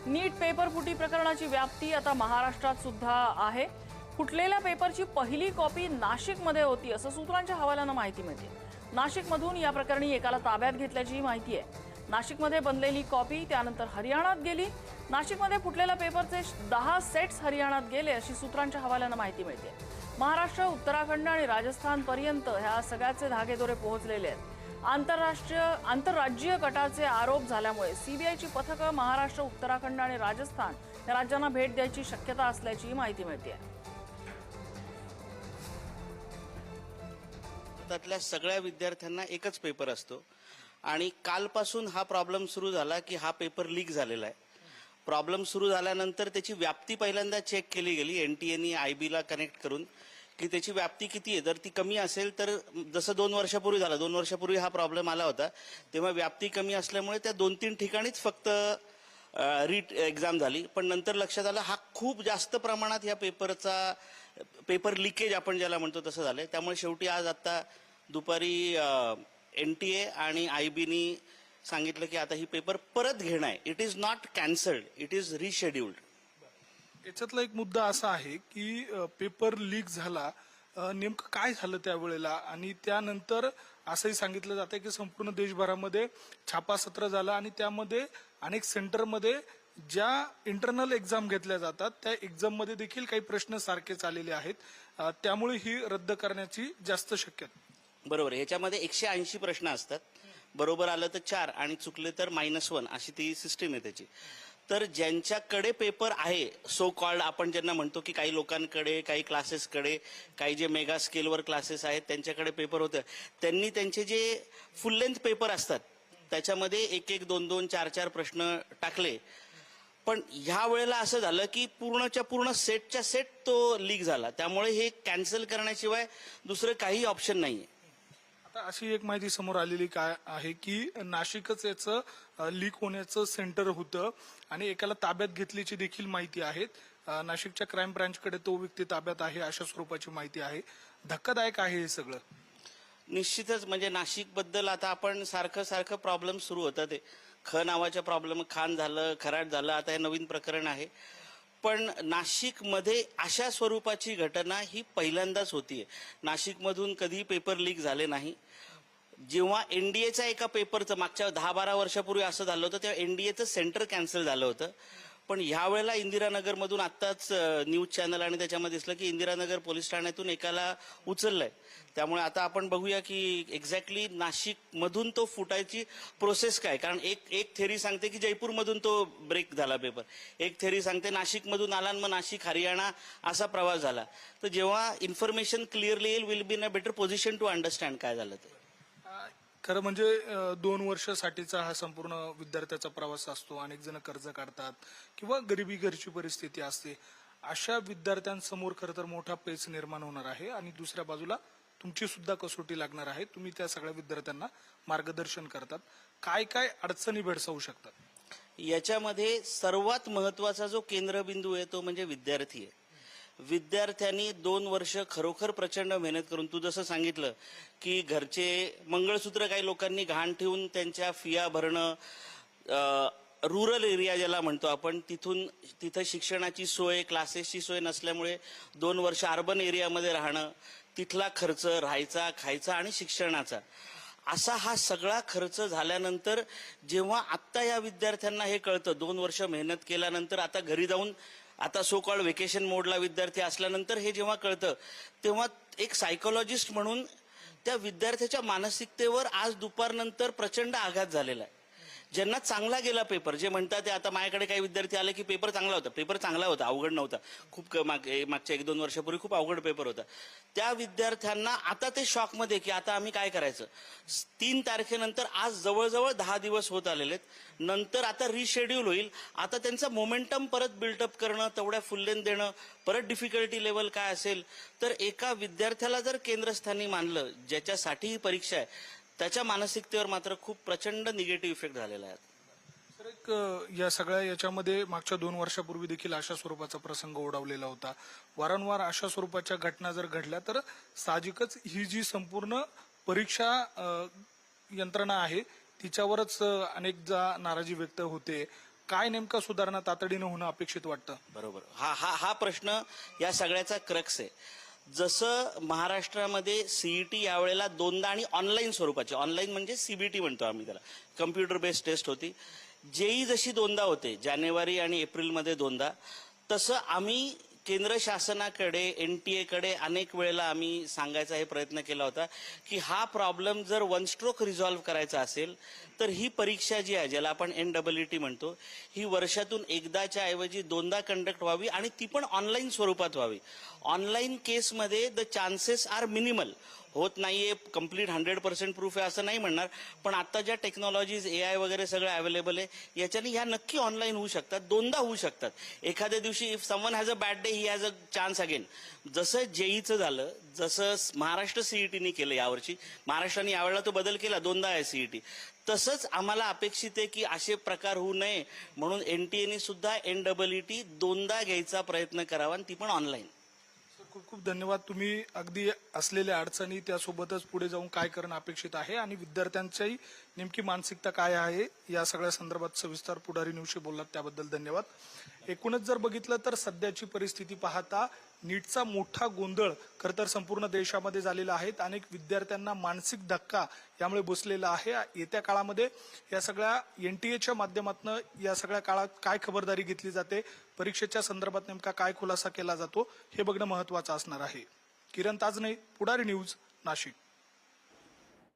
नीट paper फुटी प्रकरणाची व्याप्ती आता महाराष्ट्रात सुद्धा आहे। फुटलेल्या पेपरची पहिली कॉपी नाशिकमध्ये होती असं सूत्रांच्या हवाल्यानं माहिती मिळते। नाशिकमधून या प्रकरणी एकाला ताब्यात घेतल्याची माहिती आहे। नाशिकमध्ये बनलेली कॉपी त्यानंतर हरियाणात गेली। नाशिकमध्ये फुटलेल्या पेपरचे 10 सेट्स हरियाणात गेले अशी सूत्रांच्या हवाल्यानं माहिती मिळते। महाराष्ट्र, उत्तराखंड आणि राजस्थान पर्यंत ह्या सगळ्याचे धागेदोरे पोहोचलेले आहेत। आंतरराज्यीय गटाचे आरोप झाल्यामुळे सीबीआयची पथकं महाराष्ट्र, उत्तराखंड आणि राजस्थान या राज्यांना भेट द्यायची शक्यता असल्याची माहिती मिळते। त्यातल्या सगळ्या विद्यार्थ्यांना एकच पेपर असतो आणि कालपासून हा प्रॉब्लेम सुरू झाला की हा पेपर लीक झालेला आहे। प्रॉब्लेम सुरू झाल्यानंतर त्याची व्याप्ती पहिल्यांदा चेक केली गेली एनटीएनी आयबीला कनेक्ट करून की त्याची व्याप्ती किती आहे। जर ती कमी असेल तर जसं 2 वर्षापूर्वी झालं, 2 वर्षापूर्वी हा प्रॉब्लेम आला होता तेव्हा व्याप्ती कमी असल्यामुळे त्या 2-3 ठिकाणीच फक्त रीट एक्झाम झाली। पण नंतर लक्षात आलं हा खूप जास्त प्रमाणात या पेपर लिकेज आपण ज्याला म्हणतो तसं झालंय। त्यामुळे शेवटी आज आता दुपारी एनटीए आणि आयबीनी सांगितलं की आता ही पेपर परत घेणं आहे। It is not cancelled, it is rescheduled. याच्यातला एक मुद्दा असा आहे की पेपर लीक झाला, नेमकं काय झालं त्यावेळेला, आणि त्यानंतर असंही सांगितलं जातं की संपूर्ण देशभरामध्ये छापासत्र झालं आणि त्यामध्ये अनेक सेंटरमध्ये ज्या इंटरनल एक्झाम घेतल्या जातात त्या एक्झाममध्ये देखील काही प्रश्न सारखेच आलेले आहेत, त्यामुळे ही रद्द करण्याची जास्त शक्यता। बरोबर, ह्याच्यामध्ये 180 प्रश्न असतात। बरोबर आलं तर 4 आणि चुकले तर -1 अशी ती सिस्टीम आहे त्याची। तर ज्यांच्याकडे पेपर आहे, सो कॉल्ड आपण ज्यांना म्हणतो की काही लोकांकडे, काही क्लासेसकडे, काही जे मेगा स्केलवर क्लासेस आहेत त्यांच्याकडे पेपर होते, त्यांनी त्यांचे जे फुल लेंथ पेपर असतात त्याच्यामध्ये 1-1, 2-2, 4-4 प्रश्न टाकले। पण ह्या वेळेला असं झालं की पूर्णच्या पूर्ण सेटच्या सेट तो लीक झाला। त्यामुळे हे कॅन्सल करण्याशिवाय दुसरं काही ऑप्शन नाहीये। आता अशी एक माहिती समोर आलेली काय आहे की नाशिकच याचं लीक होण्याचं सेंटर होतं आणि एकाला ताब्यात घेतल्याची देखील माहिती आहे। नाशिकच्या क्राईम ब्रांचकडे तो व्यक्ती ताब्यात आहे अशा स्वरूपाची माहिती आहे। धक्कादायक आहे हे सगळं। निश्चितच, म्हणजे नाशिक बद्दल आता आपण सारखं प्रॉब्लेम सुरू होतं। ते नावाच्या प्रॉब्लेम, खान झालं, खराट झालं, आता हे नवीन प्रकरण आहे। पण नाशिकमध्ये अशा स्वरूपाची घटना ही पहिल्यांदाच होतीये। नाशिकमधून कधी पेपर लीक झाले नाही। जेव्हा एनडीएचा एका पेपरचं मागच्या 10-12 वर्षापूर्वी असं झालं होतं तेव्हा एनडीएचं सेंटर कॅन्सल झालं होतं। पण यावेळेला इंदिरानगरमधून आत्ताच न्यूज चॅनल आणि त्याच्यामध्ये दिसलं की इंदिरानगर पोलीस ठाण्यातून एकाला उचललंय। त्यामुळे आता आपण बघूया की एक्झॅक्टली नाशिकमधून तो फुटायची प्रोसेस काय। कारण एक थेरी सांगते की जयपूरमधून तो ब्रेक झाला पेपर, एक थेरी सांगते नाशिकमधून आला आणि मग नाशिक हरियाणा असा प्रवास झाला। तर जेव्हा इन्फॉर्मेशन क्लिअरली येईल, will be in a better position to understand काय झालं ते। खरं म्हणजे 2 वर्षासाठीचा हा संपूर्ण विद्यार्थ्याचा प्रवास असतो। अनेक जण कर्ज काढतात किंवा गरिबी घरची परिस्थिती असते। अशा विद्यार्थ्यांसमोर खरं तर मोठा पेच निर्माण होणार आहे आणि दुसऱ्या बाजूला तुमची सुद्धा कसोटी लागणार आहे। तुम्ही त्या सगळ्या विद्यार्थ्यांना मार्गदर्शन करतात, काय काय अडचणी भेडसावू शकतात? याच्यामध्ये सर्वात महत्वाचा जो केंद्रबिंदू आहे तो म्हणजे विद्यार्थी आहे। विद्यार्थ्यांनी 2 वर्ष खरोखर प्रचंड मेहनत करून, तू जसं सांगितलं की घरचे मंगळसूत्र काही लोकांनी घाण ठेवून त्यांच्या फिया भरणं, रुरल एरिया ज्याला म्हणतो आपण, तिथं शिक्षणाची सोय, क्लासेसची सोय नसल्यामुळे 2 वर्ष अर्बन एरियामध्ये राहणं, तिथला खर्च, राहायचा, खायचा आणि शिक्षणाचा, असा हा सगळा खर्च झाल्यानंतर जेव्हा आत्ता या विद्यार्थ्यांना हे कळतं, 2 वर्ष मेहनत केल्यानंतर आता घरी जाऊन, आता सो कॉल्ड व्हेकेशन मोडला विद्यार्थी असल्यानंतर हे जेव्हा कळतं, तेव्हा एक सायकोलॉजिस्ट म्हणून त्या विद्यार्थ्याच्या मानसिकतेवर आज दुपारनंतर प्रचंड आघात झालेला आहे। ज्यांना चांगला गेला पेपर, जे म्हणतात ते, आता माझ्याकडे काही विद्यार्थी आले की पेपर चांगला होता, पेपर चांगला होता, अवघड नव्हता, खूप मागच्या 1-2 वर्षापूर्वी खूप अवघड पेपर होता, त्या विद्यार्थ्यांना आता ते शॉकमध्ये की आता आम्ही काय करायचं। 3 तारखेनंतर आज जवळजवळ 10 दिवस होत आलेले आहेत, नंतर आता रिशेड्यूल होईल। आता त्यांचा मोमेंटम परत बिल्टअप करणं, तेवढ्या फुल लेंथ देणं, परत डिफिकल्टी लेवल काय असेल, तर एका विद्यार्थ्याला जर केंद्रस्थानी मानलं ज्याच्यासाठी ही परीक्षा आहे, त्याच्या मानसिकतेवर मात्र खूप प्रचंड निगेटिव्ह इफेक्ट झालेला आहे। तर एक या सगळ्या याच्यामध्ये मागच्या 2 वर्षापूर्वी देखील अशा स्वरूपाचा प्रसंग ओढवलेला होता। वारंवार अशा स्वरूपाच्या घटना जर घडल्या तर साहजिकच ही जी संपूर्ण परीक्षा यंत्रणा आहे तिच्यावरच अनेकदा नाराजी व्यक्त होते। काय नेमका सुधारणा तातडीनं होणं अपेक्षित वाटतं? बरोबर, हा हा हा प्रश्न या सगळ्याचा क्रक्स आहे. जसं महाराष्ट्रामध्ये सीईटी यावेळेला दोनदा आणि ऑनलाईन स्वरूपाची, ऑनलाईन म्हणजे सीबीटी म्हणतो आम्ही त्याला, कम्प्युटर बेस्ड टेस्ट होती. जेई जशी दोनदा होते, जानेवारी आणि एप्रिलमध्ये दोनदा, तसं आम्ही केंद्र शासनाकडे, NTA कडे अनेक वेळेला आम्ही सांगायचा हे प्रयत्न केला होता की हा प्रॉब्लेम जर वन स्ट्रोक रिझॉल्व्ह करायचा असेल तर ही परीक्षा जी आहे, ज्याला आपण NEET म्हणतो, ही वर्षातून एकदाच्या ऐवजी दोनदा कंडक्ट व्हावी आणि ती पण ऑनलाईन स्वरूपात व्हावी. ऑनलाईन केसमध्ये द चान्सेस आर मिनिमल. होत नाहीये, कम्प्लीट 100% प्रूफ आहे असं नाही म्हणणार, पण आता ज्या टेक्नॉलॉजीज, AI वगैरे सगळं अवेलेबल आहे, याच्याने ह्या नक्की ऑनलाईन होऊ शकतात, दोनदा होऊ शकतात. एखाद्या दिवशी if someone has a bad day, he has a chance again. जसं जेईचं झालं, जसं महाराष्ट्र सीईटीने केलं यावर्षी, महाराष्ट्राने यावेळेला तो बदल केला, दोनदा आहे सीईटी, तसंच आम्हाला अपेक्षित आहे की असे प्रकार होऊ नये म्हणून NTA सुद्धा NEET दोनदा घ्यायचा प्रयत्न करावा आणि ती पण ऑनलाईन. खूप खूप धन्यवाद. तुम्ही अगदी असलेल्या अडचणी, त्यासोबतच पुढे जाऊन काय करणं अपेक्षित आहे आणि विद्यार्थ्यांच्याही नेमकी मानसिकता काय आहे या सगळ्या संदर्भात सविस्तर पुढारी न्यूजशी बोललात, त्याबद्दल धन्यवाद. एकूणच जर बघितलं तर सध्याची परिस्थिती पाहता नीटचा मोठा गोंधळ खरं तर संपूर्ण देशामध्ये झालेला आहे. अनेक विद्यार्थ्यांना मानसिक धक्का यामुळे बसलेला आहे. येत्या काळामध्ये या सगळ्या NTA माध्यमातून या सगळ्या काळात काय खबरदारी घेतली जाते, परीक्षेच्या संदर्भात नेमका काय खुलासा केला जातो, हे बघणं महत्वाचं असणार आहे. किरण ताजने, पुढारी न्यूज, नाशिक.